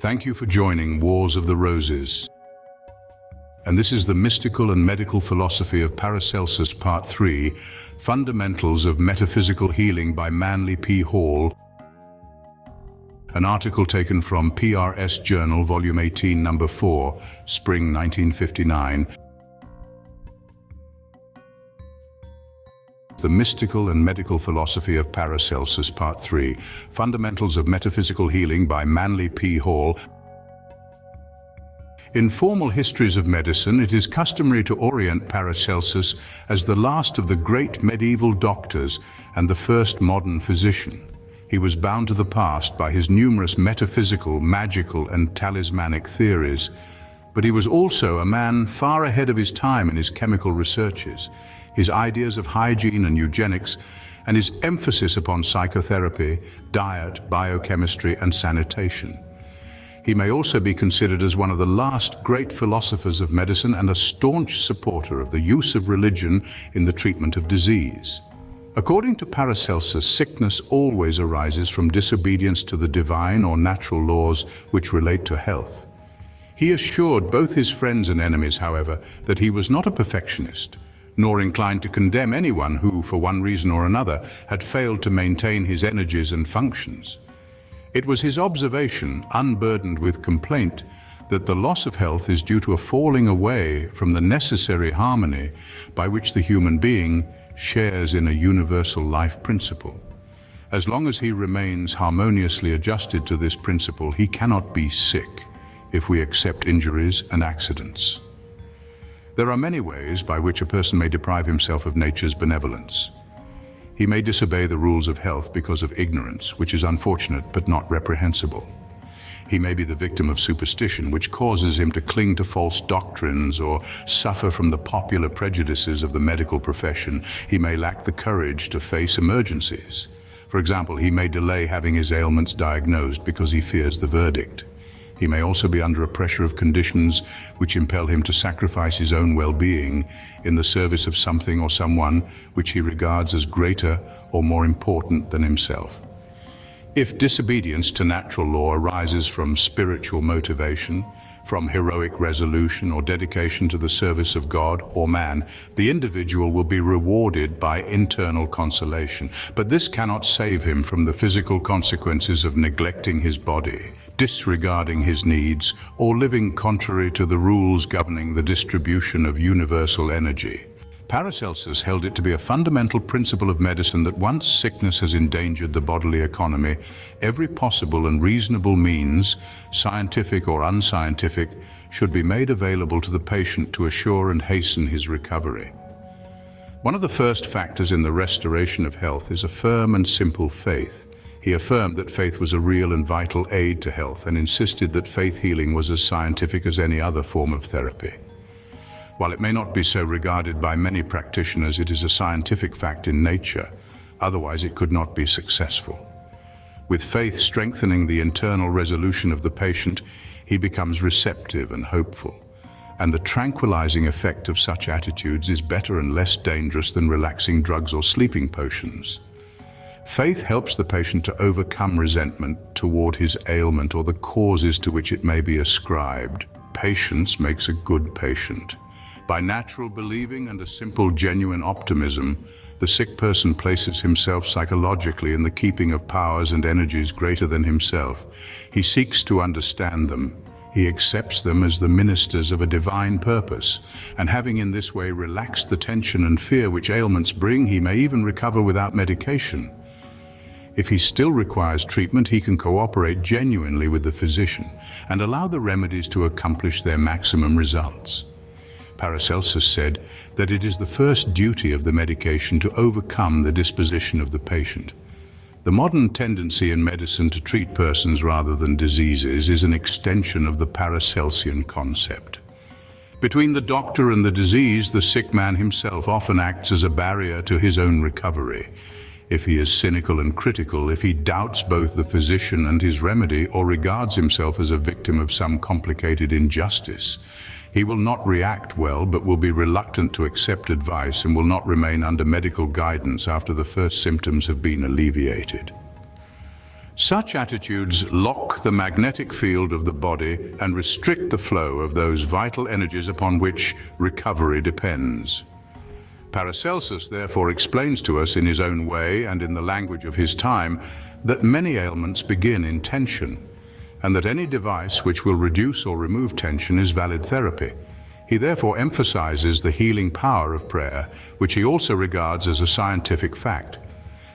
Thank you for joining Wars of the Roses. And this is the mystical and medical philosophy of Paracelsus, Part 3, Fundamentals of Metaphysical Healing by Manly P. Hall, an article taken from PRS Journal, Volume 18, Number 4, Spring 1959. The Mystical and Medical Philosophy of Paracelsus, Part 3, Fundamentals of Metaphysical Healing by Manly P. Hall. In formal histories of medicine, it is customary to orient Paracelsus as the last of the great medieval doctors and the first modern physician. He was bound to the past by his numerous metaphysical, magical, and talismanic theories, but he was also a man far ahead of his time in his chemical researches. His ideas of hygiene and eugenics, and his emphasis upon psychotherapy, diet, biochemistry, and sanitation. He may also be considered as one of the last great philosophers of medicine and a staunch supporter of the use of religion in the treatment of disease. According to Paracelsus, sickness always arises from disobedience to the divine or natural laws which relate to health. He assured both his friends and enemies, however, that he was not a perfectionist, nor inclined to condemn anyone who, for one reason or another, had failed to maintain his energies and functions. It was his observation, unburdened with complaint, that the loss of health is due to a falling away from the necessary harmony by which the human being shares in a universal life principle. As long as he remains harmoniously adjusted to this principle, he cannot be sick if we accept injuries and accidents. There are many ways by which a person may deprive himself of nature's benevolence. He may disobey the rules of health because of ignorance, which is unfortunate but not reprehensible. He may be the victim of superstition, which causes him to cling to false doctrines or suffer from the popular prejudices of the medical profession. He may lack the courage to face emergencies. For example, he may delay having his ailments diagnosed because he fears the verdict. He may also be under a pressure of conditions which impel him to sacrifice his own well-being in the service of something or someone which he regards as greater or more important than himself. If disobedience to natural law arises from spiritual motivation, from heroic resolution or dedication to the service of God or man, the individual will be rewarded by internal consolation. But this cannot save him from the physical consequences of neglecting his body, disregarding his needs, or living contrary to the rules governing the distribution of universal energy. Paracelsus held it to be a fundamental principle of medicine that once sickness has endangered the bodily economy, every possible and reasonable means, scientific or unscientific, should be made available to the patient to assure and hasten his recovery. One of the first factors in the restoration of health is a firm and simple faith. He affirmed that faith was a real and vital aid to health and insisted that faith healing was as scientific as any other form of therapy. While it may not be so regarded by many practitioners, it is a scientific fact in nature, otherwise it could not be successful. With faith strengthening the internal resolution of the patient, he becomes receptive and hopeful, and the tranquilizing effect of such attitudes is better and less dangerous than relaxing drugs or sleeping potions. Faith helps the patient to overcome resentment toward his ailment or the causes to which it may be ascribed. Patience makes a good patient. By natural believing and a simple, genuine optimism, the sick person places himself psychologically in the keeping of powers and energies greater than himself. He seeks to understand them. He accepts them as the ministers of a divine purpose, and having in this way relaxed the tension and fear which ailments bring, he may even recover without medication. If he still requires treatment, he can cooperate genuinely with the physician and allow the remedies to accomplish their maximum results. Paracelsus said that it is the first duty of the medication to overcome the disposition of the patient. The modern tendency in medicine to treat persons rather than diseases is an extension of the Paracelsian concept. Between the doctor and the disease, the sick man himself often acts as a barrier to his own recovery. If he is cynical and critical, if he doubts both the physician and his remedy, or regards himself as a victim of some complicated injustice, he will not react well, but will be reluctant to accept advice and will not remain under medical guidance after the first symptoms have been alleviated. Such attitudes lock the magnetic field of the body and restrict the flow of those vital energies upon which recovery depends. Paracelsus therefore explains to us in his own way and in the language of his time that many ailments begin in tension, and that any device which will reduce or remove tension is valid therapy. He therefore emphasizes the healing power of prayer, which he also regards as a scientific fact.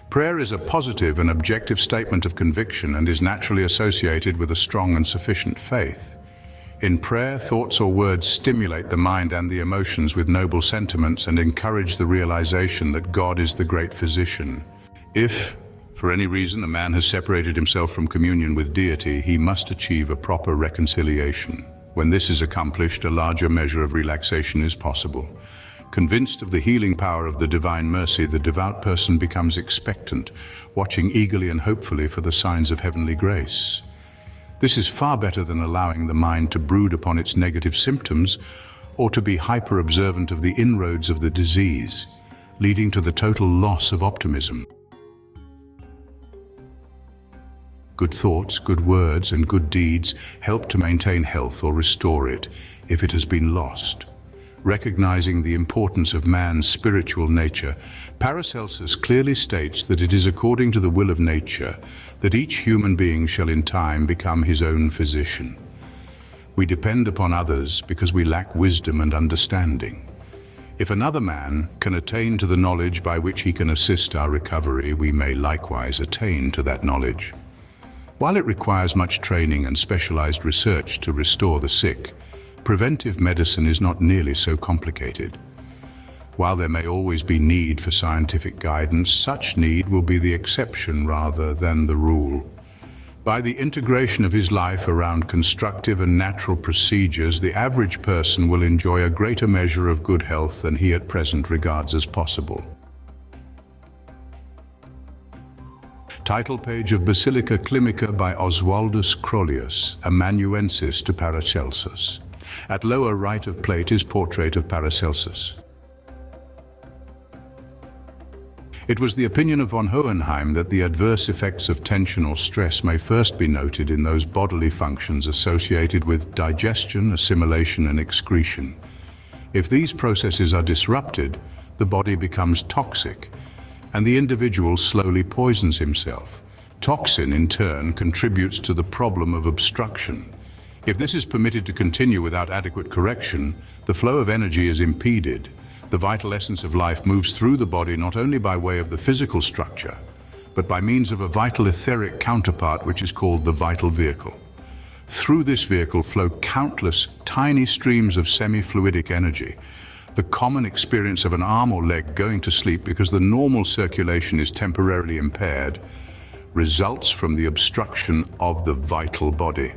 Prayer is a positive and objective statement of conviction and is naturally associated with a strong and sufficient faith. In prayer, thoughts or words stimulate the mind and the emotions with noble sentiments and encourage the realization that God is the great physician. If, for any reason, a man has separated himself from communion with deity, he must achieve a proper reconciliation. When this is accomplished, a larger measure of relaxation is possible. Convinced of the healing power of the divine mercy, the devout person becomes expectant, watching eagerly and hopefully for the signs of heavenly grace. This is far better than allowing the mind to brood upon its negative symptoms or to be hyper-observant of the inroads of the disease, leading to the total loss of optimism. Good thoughts, good words, and good deeds help to maintain health or restore it if it has been lost. Recognizing the importance of man's spiritual nature, Paracelsus clearly states that it is according to the will of nature that each human being shall in time become his own physician. We depend upon others because we lack wisdom and understanding. If another man can attain to the knowledge by which he can assist our recovery, we may likewise attain to that knowledge. While it requires much training and specialized research to restore the sick, preventive medicine is not nearly so complicated. While there may always be need for scientific guidance, such need will be the exception rather than the rule. By the integration of his life around constructive and natural procedures, the average person will enjoy a greater measure of good health than he at present regards as possible. Title page of Basilica Climica by Oswaldus Crollius, amanuensis to Paracelsus. At lower right of plate is portrait of Paracelsus. It was the opinion of von Hohenheim that the adverse effects of tension or stress may first be noted in those bodily functions associated with digestion, assimilation, and excretion. If these processes are disrupted, the body becomes toxic, and the individual slowly poisons himself. Toxin, in turn, contributes to the problem of obstruction. If this is permitted to continue without adequate correction, the flow of energy is impeded. The vital essence of life moves through the body not only by way of the physical structure, but by means of a vital etheric counterpart which is called the vital vehicle. Through this vehicle flow countless tiny streams of semi-fluidic energy. The common experience of an arm or leg going to sleep because the normal circulation is temporarily impaired results from the obstruction of the vital body.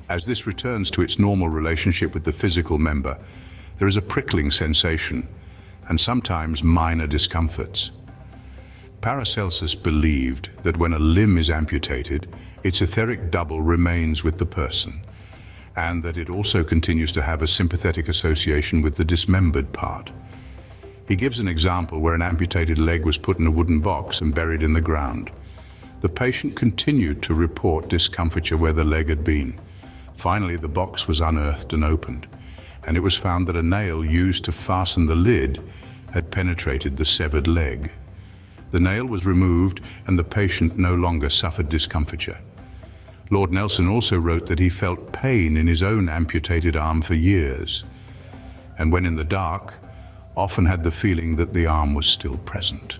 As this returns to its normal relationship with the physical member, there is a prickling sensation and sometimes minor discomforts. Paracelsus believed that when a limb is amputated, its etheric double remains with the person, and that it also continues to have a sympathetic association with the dismembered part. He gives an example where an amputated leg was put in a wooden box and buried in the ground. The patient continued to report discomfiture where the leg had been. Finally, the box was unearthed and opened, and it was found that a nail used to fasten the lid had penetrated the severed leg. The nail was removed and the patient no longer suffered discomfiture. Lord Nelson also wrote that he felt pain in his own amputated arm for years, and when in the dark, often had the feeling that the arm was still present.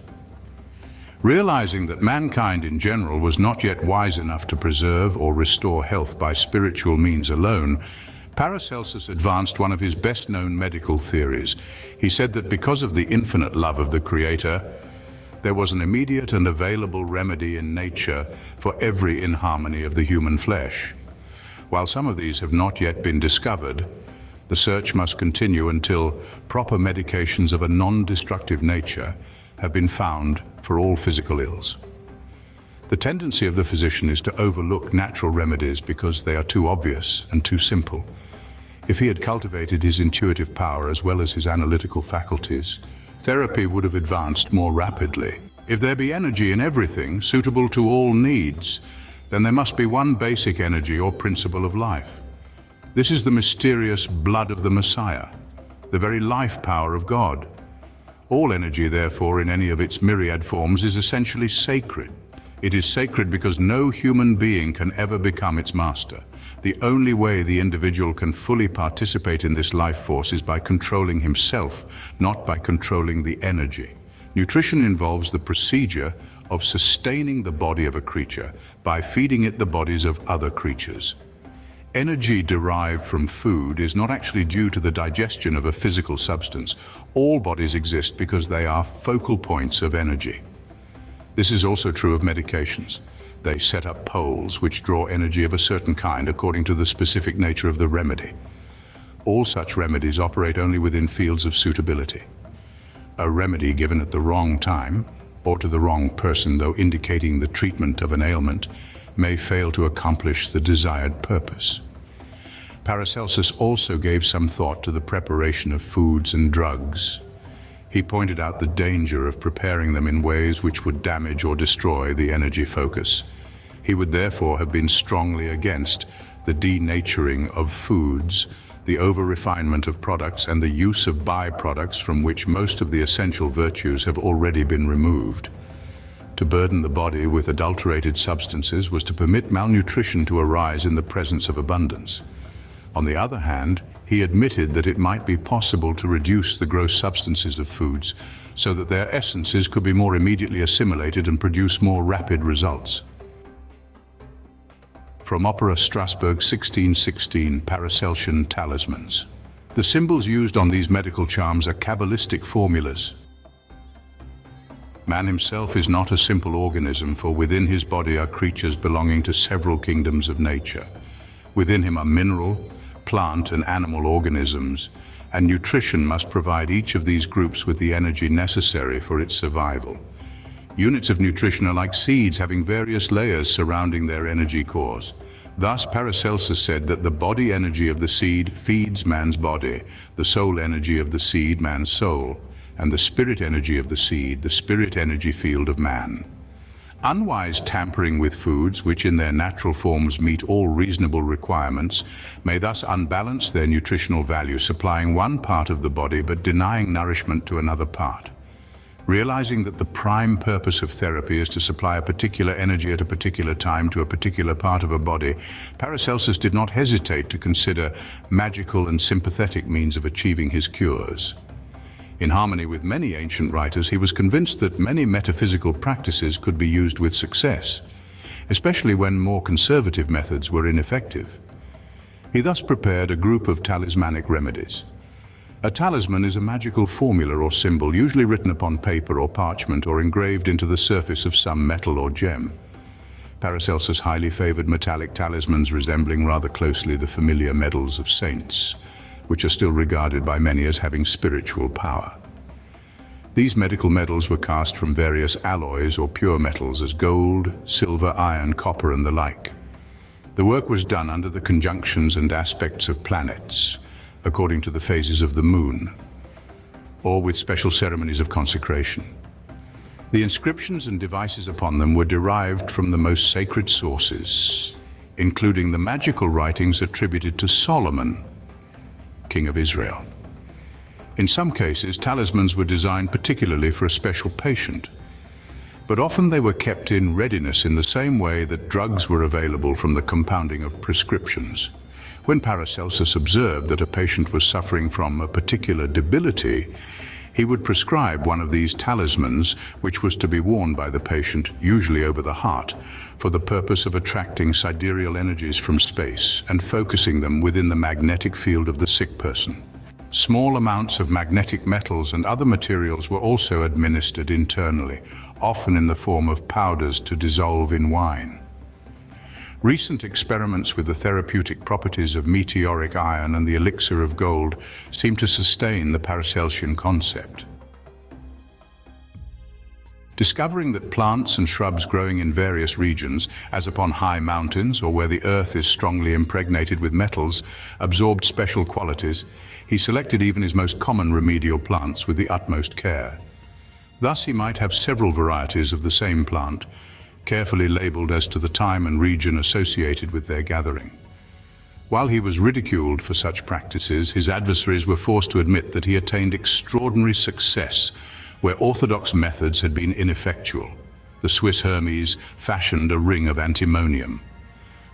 Realizing that mankind in general was not yet wise enough to preserve or restore health by spiritual means alone, Paracelsus advanced one of his best-known medical theories. He said that because of the infinite love of the Creator, there was an immediate and available remedy in nature for every inharmony of the human flesh. While some of these have not yet been discovered, the search must continue until proper medications of a non-destructive nature have been found for all physical ills. The tendency of the physician is to overlook natural remedies because they are too obvious and too simple. If he had cultivated his intuitive power as well as his analytical faculties, therapy would have advanced more rapidly. If there be energy in everything, suitable to all needs, then there must be one basic energy or principle of life. This is the mysterious blood of the Messiah, the very life power of God. All energy, therefore, in any of its myriad forms, is essentially sacred. It is sacred because no human being can ever become its master. The only way the individual can fully participate in this life force is by controlling himself, not by controlling the energy. Nutrition involves the procedure of sustaining the body of a creature by feeding it the bodies of other creatures. Energy derived from food is not actually due to the digestion of a physical substance. All bodies exist because they are focal points of energy. This is also true of medications. They set up poles which draw energy of a certain kind according to the specific nature of the remedy. All such remedies operate only within fields of suitability. A remedy given at the wrong time, or to the wrong person, though indicating the treatment of an ailment, may fail to accomplish the desired purpose. Paracelsus also gave some thought to the preparation of foods and drugs. He pointed out the danger of preparing them in ways which would damage or destroy the energy focus. He would therefore have been strongly against the denaturing of foods, the over-refinement of products, and the use of byproducts from which most of the essential virtues have already been removed. To burden the body with adulterated substances was to permit malnutrition to arise in the presence of abundance. On the other hand, he admitted that it might be possible to reduce the gross substances of foods so that their essences could be more immediately assimilated and produce more rapid results. From Opera Strasbourg 1616, Paracelsian talismans. The symbols used on these medical charms are Kabbalistic formulas. Man himself is not a simple organism, for within his body are creatures belonging to several kingdoms of nature. Within him are mineral, plant and animal organisms, and nutrition must provide each of these groups with the energy necessary for its survival. Units of nutrition are like seeds having various layers surrounding their energy cores. Thus, Paracelsus said that the body energy of the seed feeds man's body, the soul energy of the seed man's soul, and the spirit energy of the seed the spirit energy field of man. Unwise tampering with foods, which in their natural forms meet all reasonable requirements, may thus unbalance their nutritional value, supplying one part of the body but denying nourishment to another part. Realizing that the prime purpose of therapy is to supply a particular energy at a particular time to a particular part of a body, Paracelsus did not hesitate to consider magical and sympathetic means of achieving his cures. In harmony with many ancient writers, he was convinced that many metaphysical practices could be used with success, especially when more conservative methods were ineffective. He thus prepared a group of talismanic remedies. A talisman is a magical formula or symbol, usually written upon paper or parchment or engraved into the surface of some metal or gem. Paracelsus highly favored metallic talismans resembling rather closely the familiar medals of saints, which are still regarded by many as having spiritual power. These medical medals were cast from various alloys or pure metals as gold, silver, iron, copper, and the like. The work was done under the conjunctions and aspects of planets, according to the phases of the moon, or with special ceremonies of consecration. The inscriptions and devices upon them were derived from the most sacred sources, including the magical writings attributed to Solomon, king of Israel. In some cases, talismans were designed particularly for a special patient, but often they were kept in readiness in the same way that drugs were available from the compounding of prescriptions. When Paracelsus observed that a patient was suffering from a particular debility, he would prescribe one of these talismans, which was to be worn by the patient, usually over the heart, for the purpose of attracting sidereal energies from space and focusing them within the magnetic field of the sick person. Small amounts of magnetic metals and other materials were also administered internally, often in the form of powders to dissolve in wine. Recent experiments with the therapeutic properties of meteoric iron and the elixir of gold seem to sustain the Paracelsian concept. Discovering that plants and shrubs growing in various regions, as upon high mountains or where the earth is strongly impregnated with metals, absorbed special qualities, he selected even his most common remedial plants with the utmost care. Thus he might have several varieties of the same plant, carefully labeled as to the time and region associated with their gathering. While he was ridiculed for such practices, his adversaries were forced to admit that he attained extraordinary success where orthodox methods had been ineffectual. The Swiss Hermes fashioned a ring of antimonium.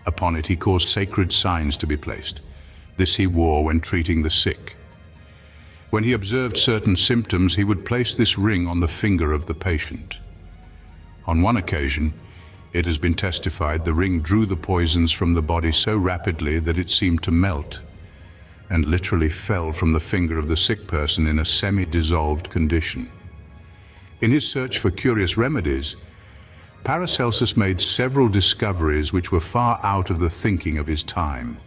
Upon it he caused sacred signs to be placed. This he wore when treating the sick. When he observed certain symptoms, he would place this ring on the finger of the patient. On one occasion, it has been testified the ring drew the poisons from the body so rapidly that it seemed to melt and literally fell from the finger of the sick person in a semi-dissolved condition. In his search for curious remedies, Paracelsus made several discoveries which were far out of the thinking of his time.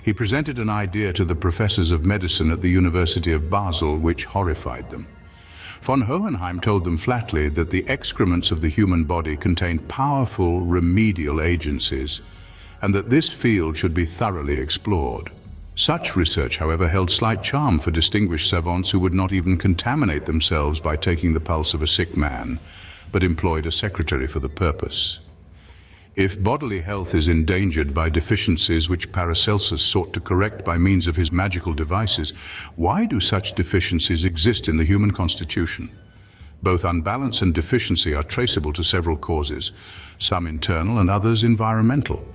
He presented an idea to the professors of medicine at the University of Basel which horrified them. Von Hohenheim told them flatly that the excrements of the human body contained powerful remedial agencies and that this field should be thoroughly explored. Such research, however, held slight charm for distinguished savants who would not even contaminate themselves by taking the pulse of a sick man, but employed a secretary for the purpose. If bodily health is endangered by deficiencies which Paracelsus sought to correct by means of his magical devices, why do such deficiencies exist in the human constitution? Both unbalance and deficiency are traceable to several causes, some internal and others environmental.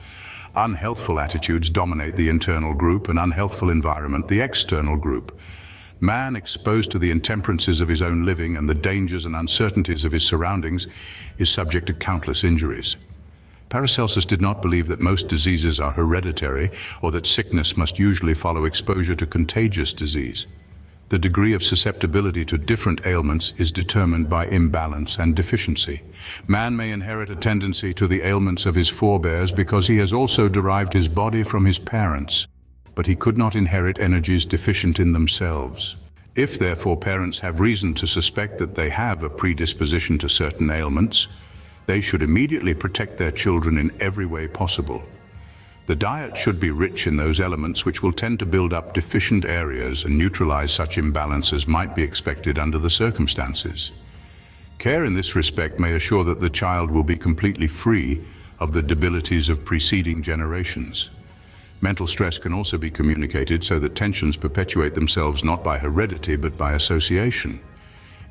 Unhealthful attitudes dominate the internal group and unhealthful environment the external group. Man, exposed to the intemperances of his own living and the dangers and uncertainties of his surroundings, is subject to countless injuries. Paracelsus did not believe that most diseases are hereditary or that sickness must usually follow exposure to contagious disease. The degree of susceptibility to different ailments is determined by imbalance and deficiency. Man may inherit a tendency to the ailments of his forebears because he has also derived his body from his parents, but he could not inherit energies deficient in themselves. If therefore parents have reason to suspect that they have a predisposition to certain ailments, they should immediately protect their children in every way possible. The diet should be rich in those elements which will tend to build up deficient areas and neutralize such imbalance as might be expected under the circumstances. Care in this respect may assure that the child will be completely free of the debilities of preceding generations. Mental stress can also be communicated so that tensions perpetuate themselves not by heredity but by association.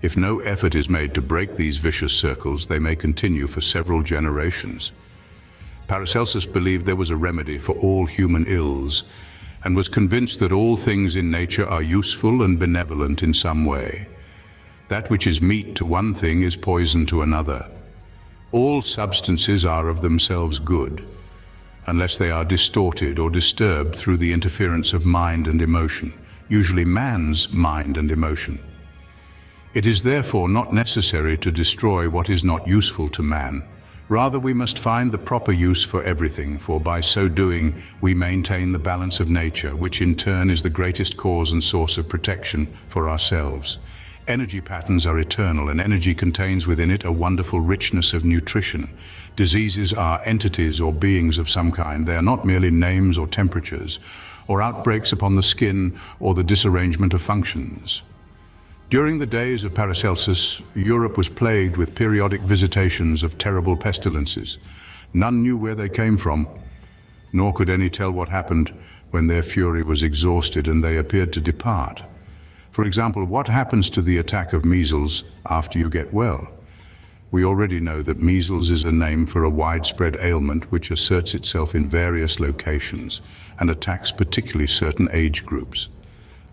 If no effort is made to break these vicious circles, they may continue for several generations. Paracelsus believed there was a remedy for all human ills and was convinced that all things in nature are useful and benevolent in some way. That which is meat to one thing is poison to another. All substances are of themselves good, unless they are distorted or disturbed through the interference of mind and emotion, usually man's mind and emotion. It is therefore not necessary to destroy what is not useful to man. Rather, we must find the proper use for everything, for by so doing we maintain the balance of nature, which in turn is the greatest cause and source of protection for ourselves. Energy patterns are eternal, and energy contains within it a wonderful richness of nutrition. Diseases are entities or beings of some kind. They are not merely names or temperatures, or outbreaks upon the skin, or the disarrangement of functions. During the days of Paracelsus, Europe was plagued with periodic visitations of terrible pestilences. None knew where they came from, nor could any tell what happened when their fury was exhausted and they appeared to depart. For example, what happens to the attack of measles after you get well? We already know that measles is a name for a widespread ailment which asserts itself in various locations and attacks particularly certain age groups.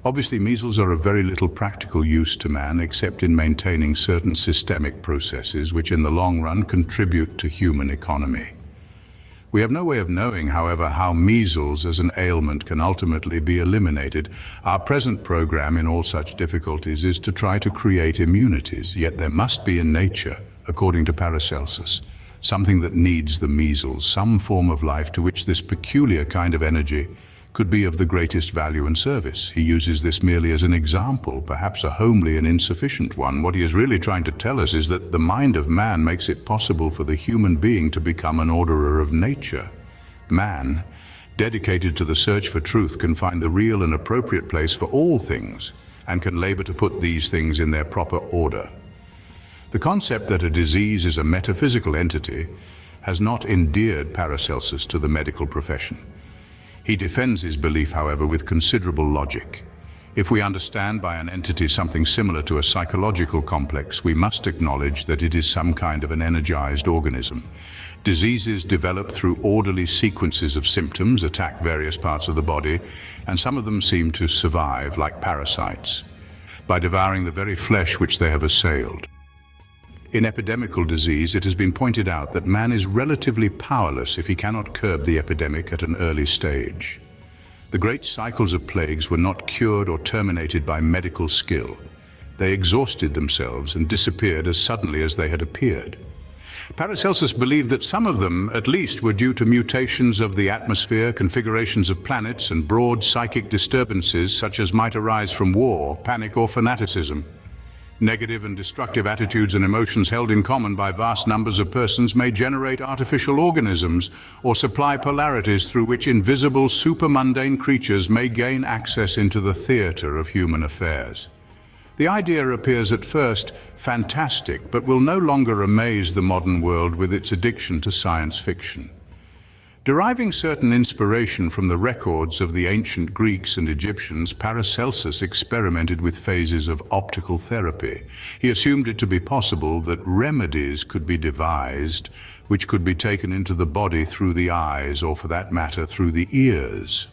Obviously, measles are of very little practical use to man except in maintaining certain systemic processes which in the long run contribute to human economy. We have no way of knowing, however, how measles as an ailment can ultimately be eliminated. Our present program in all such difficulties is to try to create immunities, yet there must be in nature, according to Paracelsus, something that needs the measles, some form of life to which this peculiar kind of energy could be of the greatest value and service. He uses this merely as an example, perhaps a homely and insufficient one. What he is really trying to tell us is that the mind of man makes it possible for the human being to become an orderer of nature. Man, dedicated to the search for truth, can find the real and appropriate place for all things and can labor to put these things in their proper order. The concept that a disease is a metaphysical entity has not endeared Paracelsus to the medical profession. He defends his belief, however, with considerable logic. If we understand by an entity something similar to a psychological complex, we must acknowledge that it is some kind of an energized organism. Diseases develop through orderly sequences of symptoms, attack various parts of the body, and some of them seem to survive, like parasites, by devouring the very flesh which they have assailed. In epidemical disease, it has been pointed out that man is relatively powerless if he cannot curb the epidemic at an early stage. The great cycles of plagues were not cured or terminated by medical skill. They exhausted themselves and disappeared as suddenly as they had appeared. Paracelsus believed that some of them, at least, were due to mutations of the atmosphere, configurations of planets, and broad psychic disturbances such as might arise from war, panic, or fanaticism. Negative and destructive attitudes and emotions held in common by vast numbers of persons may generate artificial organisms or supply polarities through which invisible supermundane creatures may gain access into the theater of human affairs. The idea appears at first fantastic, but will no longer amaze the modern world with its addiction to science fiction. Deriving certain inspiration from the records of the ancient Greeks and Egyptians, Paracelsus experimented with phases of optical therapy. He assumed it to be possible that remedies could be devised which could be taken into the body through the eyes, or for that matter, through the ears.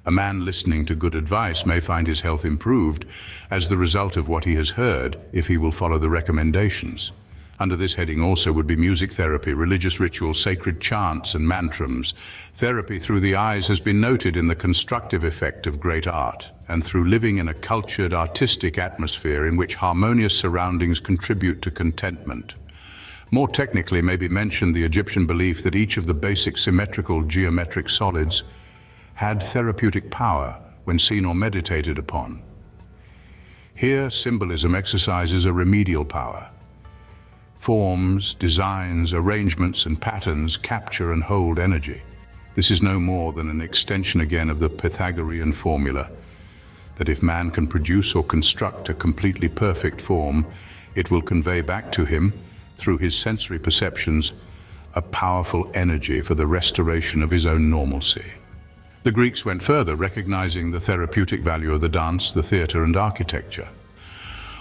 A man listening to good advice may find his health improved as the result of what he has heard, if he will follow the recommendations. Under this heading also would be music therapy, religious rituals, sacred chants and mantrams. Therapy through the eyes has been noted in the constructive effect of great art, and through living in a cultured, artistic atmosphere in which harmonious surroundings contribute to contentment. More technically may be mentioned the Egyptian belief that each of the basic symmetrical geometric solids had therapeutic power when seen or meditated upon. Here, symbolism exercises a remedial power. Forms, designs, arrangements, and patterns capture and hold energy. This is no more than an extension again of the Pythagorean formula, that if man can produce or construct a completely perfect form, it will convey back to him, through his sensory perceptions, a powerful energy for the restoration of his own normalcy. The Greeks went further, recognizing the therapeutic value of the dance, the theater, and architecture.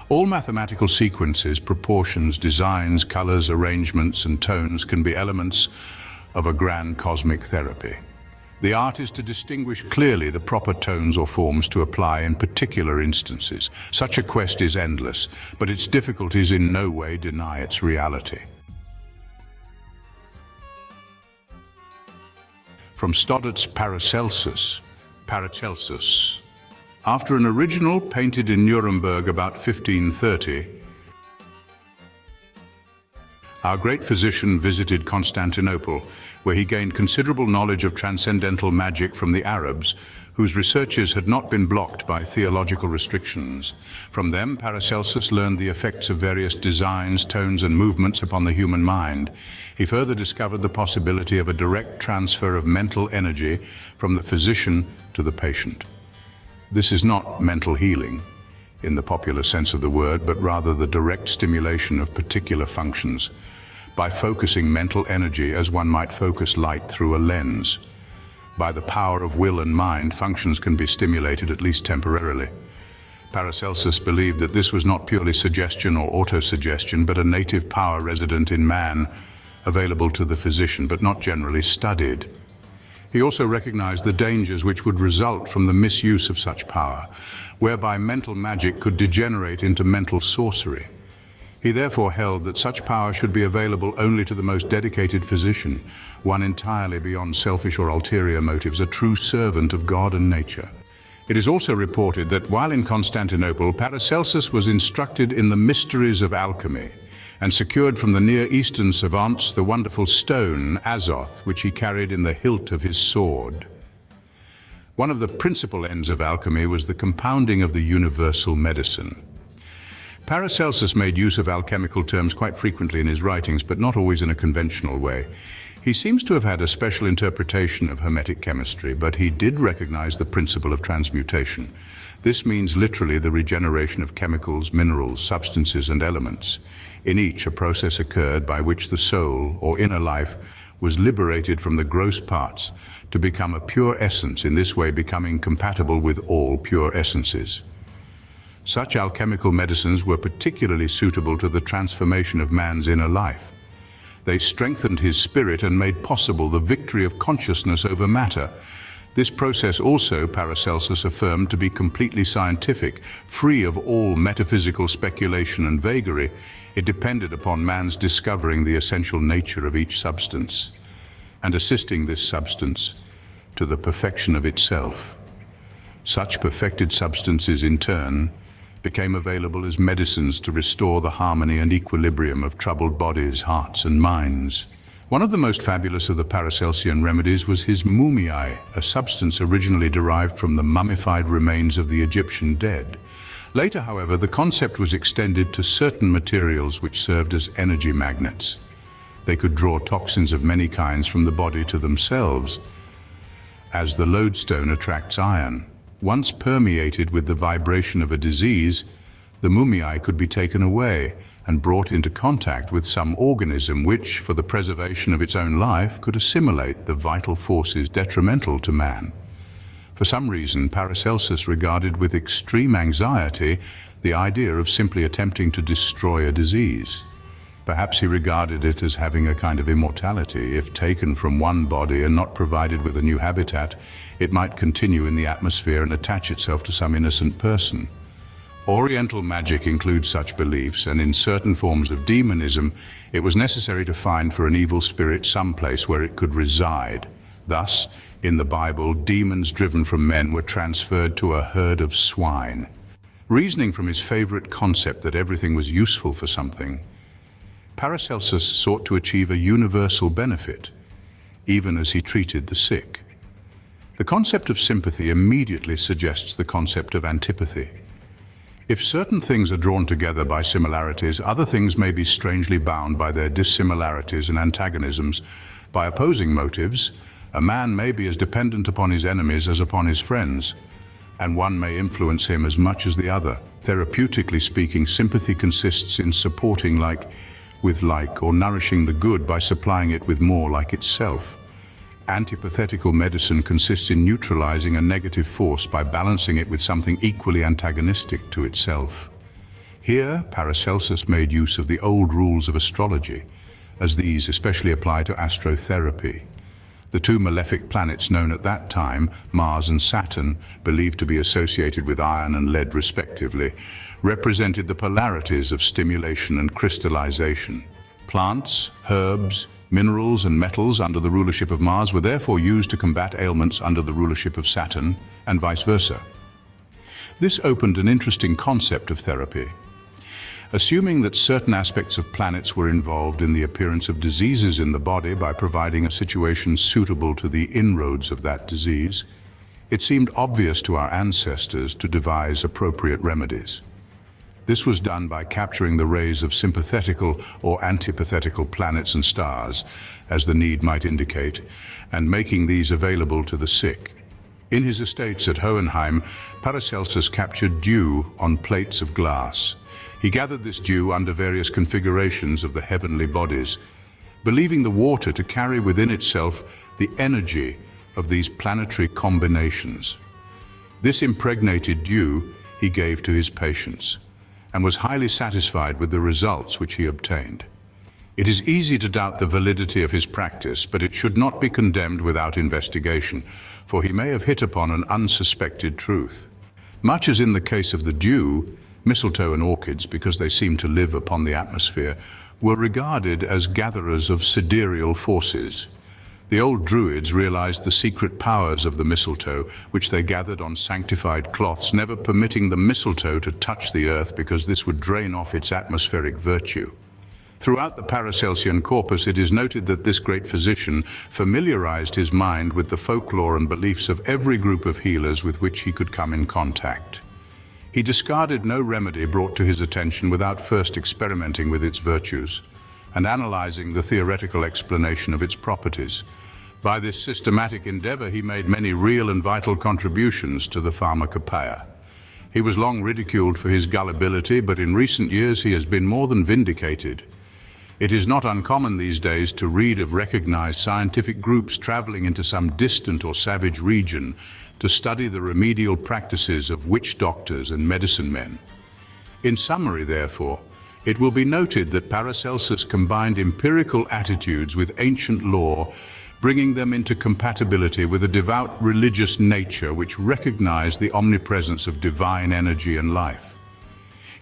All mathematical sequences, proportions, designs, colors, arrangements, and tones can be elements of a grand cosmic therapy. The art is to distinguish clearly the proper tones or forms to apply in particular instances. Such a quest is endless, but its difficulties in no way deny its reality. From Stoddart's Paracelsus. After an original painted in Nuremberg about 1530, our great physician visited Constantinople, where he gained considerable knowledge of transcendental magic from the Arabs, whose researches had not been blocked by theological restrictions. From them, Paracelsus learned the effects of various designs, tones, and movements upon the human mind. He further discovered the possibility of a direct transfer of mental energy from the physician to the patient. This is not mental healing, in the popular sense of the word, but rather the direct stimulation of particular functions. By focusing mental energy as one might focus light through a lens. By the power of will and mind, functions can be stimulated, at least temporarily. Paracelsus believed that this was not purely suggestion or autosuggestion, but a native power resident in man, available to the physician, but not generally studied. He also recognized the dangers which would result from the misuse of such power, whereby mental magic could degenerate into mental sorcery. He therefore held that such power should be available only to the most dedicated physician, one entirely beyond selfish or ulterior motives, a true servant of God and nature. It is also reported that while in Constantinople, Paracelsus was instructed in the mysteries of alchemy, and secured from the Near Eastern savants the wonderful stone, azoth, which he carried in the hilt of his sword. One of the principal ends of alchemy was the compounding of the universal medicine. Paracelsus made use of alchemical terms quite frequently in his writings, but not always in a conventional way. He seems to have had a special interpretation of hermetic chemistry, but he did recognize the principle of transmutation. This means literally the regeneration of chemicals, minerals, substances, and elements. In each, a process occurred by which the soul, or inner life, was liberated from the gross parts to become a pure essence, in this way becoming compatible with all pure essences. Such alchemical medicines were particularly suitable to the transformation of man's inner life. They strengthened his spirit and made possible the victory of consciousness over matter. This process also, Paracelsus affirmed, to be completely scientific, free of all metaphysical speculation and vagary. It depended upon man's discovering the essential nature of each substance and assisting this substance to the perfection of itself. Such perfected substances, in turn, became available as medicines to restore the harmony and equilibrium of troubled bodies, hearts, and minds. One of the most fabulous of the Paracelsian remedies was his mumiae, a substance originally derived from the mummified remains of the Egyptian dead. Later, however, the concept was extended to certain materials which served as energy magnets. They could draw toxins of many kinds from the body to themselves, as the lodestone attracts iron. Once permeated with the vibration of a disease, the mumiae could be taken away and brought into contact with some organism which, for the preservation of its own life, could assimilate the vital forces detrimental to man. For some reason, Paracelsus regarded with extreme anxiety the idea of simply attempting to destroy a disease. Perhaps he regarded it as having a kind of immortality. If taken from one body and not provided with a new habitat, it might continue in the atmosphere and attach itself to some innocent person. Oriental magic includes such beliefs, and in certain forms of demonism, it was necessary to find for an evil spirit some place where it could reside. Thus, in the Bible, demons driven from men were transferred to a herd of swine. Reasoning from his favorite concept that everything was useful for something, Paracelsus sought to achieve a universal benefit, even as he treated the sick. The concept of sympathy immediately suggests the concept of antipathy. If certain things are drawn together by similarities, other things may be strangely bound by their dissimilarities and antagonisms. By opposing motives, a man may be as dependent upon his enemies as upon his friends, and one may influence him as much as the other. Therapeutically speaking, sympathy consists in supporting like with like, or nourishing the good by supplying it with more like itself. Antipathical medicine consists in neutralizing a negative force by balancing it with something equally antagonistic to itself. Here, Paracelsus made use of the old rules of astrology, as these especially apply to astrotherapy. The two malefic planets known at that time, Mars and Saturn, believed to be associated with iron and lead respectively, represented the polarities of stimulation and crystallization. Plants, herbs, minerals and metals under the rulership of Mars were therefore used to combat ailments under the rulership of Saturn, and vice versa. This opened an interesting concept of therapy. Assuming that certain aspects of planets were involved in the appearance of diseases in the body by providing a situation suitable to the inroads of that disease, it seemed obvious to our ancestors to devise appropriate remedies. This was done by capturing the rays of sympathetical or antipathical planets and stars, as the need might indicate, and making these available to the sick. In his estates at Hohenheim, Paracelsus captured dew on plates of glass. He gathered this dew under various configurations of the heavenly bodies, believing the water to carry within itself the energy of these planetary combinations. This impregnated dew he gave to his patients, and was highly satisfied with the results which he obtained. It is easy to doubt the validity of his practice, but it should not be condemned without investigation, for he may have hit upon an unsuspected truth. Much as in the case of the dew, mistletoe and orchids, because they seem to live upon the atmosphere, were regarded as gatherers of sidereal forces. The old Druids realized the secret powers of the mistletoe, which they gathered on sanctified cloths, never permitting the mistletoe to touch the earth because this would drain off its atmospheric virtue. Throughout the Paracelsian corpus, it is noted that this great physician familiarized his mind with the folklore and beliefs of every group of healers with which he could come in contact. He discarded no remedy brought to his attention without first experimenting with its virtues and analyzing the theoretical explanation of its properties. By this systematic endeavor, he made many real and vital contributions to the pharmacopoeia. He was long ridiculed for his gullibility, but in recent years he has been more than vindicated. It is not uncommon these days to read of recognized scientific groups traveling into some distant or savage region to study the remedial practices of witch doctors and medicine men. In summary, therefore, it will be noted that Paracelsus combined empirical attitudes with ancient law, bringing them into compatibility with a devout religious nature which recognized the omnipresence of divine energy and life.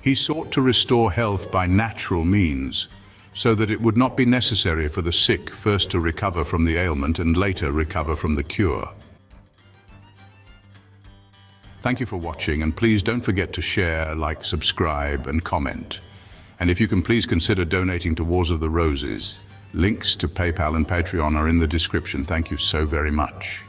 He sought to restore health by natural means, so that it would not be necessary for the sick first to recover from the ailment and later recover from the cure. Thank you for watching, and please don't forget to share, like, subscribe, and comment. And if you can, please consider donating to Wars of the Roses. Links to PayPal and Patreon are in the description. Thank you so very much.